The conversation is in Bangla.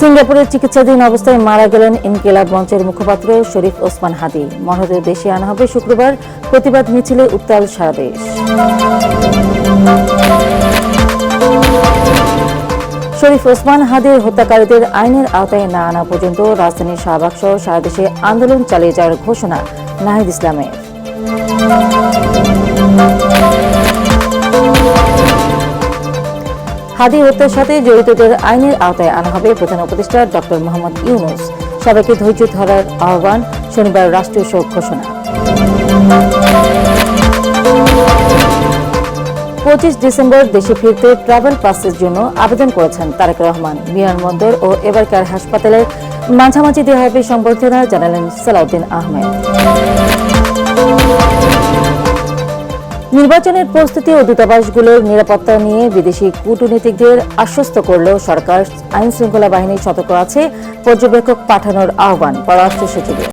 সিঙ্গাপুরে চিকিৎসাধীন অবস্থায় মারা গেলেন ইনকিলাব মঞ্চের মুখপাত্র শরীফ ওসমান হাদী। মরদেহ দেশে আনা হবে শুক্রবার। প্রতিবাদ মিছিলে উত্তাল সারা দেশ। শরীফ ওসমান হাদীর হত্যাকারীদের আইনের আওতায় না আনা পর্যন্ত রাজধানীর শাহবাগ সহ সারা দেশে আন্দোলন চালিয়ে যাওয়ার ঘোষণা নাহিদ ইসলামের। হাদী হত্যার সাথে জড়িতদের আইনের আওতায় আনা হবে। প্রধান উপদেষ্টা ডক্টর মোহাম্মদ ইউনূস সবাইকে ধৈর্য ধরার আহ্বান। শনিবার রাষ্ট্রীয় শোক ঘোষণা। 25 ডিসেম্বর দেশে ফিরতে ট্রাভেল পাসের জন্য আবেদন করেছেন তারেক রহমান। বিমানবন্দর ও এবারকার হাসপাতালের মাঝামাঝি দেওয়া হবে সংবর্ধনা, জানালেন সালাউদ্দিন আহমেদ। নির্বাচনের প্রস্তুতি ও দূতাবাসগুলোর নিরাপত্তা নিয়ে বিদেশি কূটনীতিকদের আশ্বস্ত করলেও সরকার আইন শৃঙ্খলা বাহিনী সতর্ক আছে। পর্যবেক্ষক পাঠানোর আহ্বান পররাষ্ট্র সচিবের।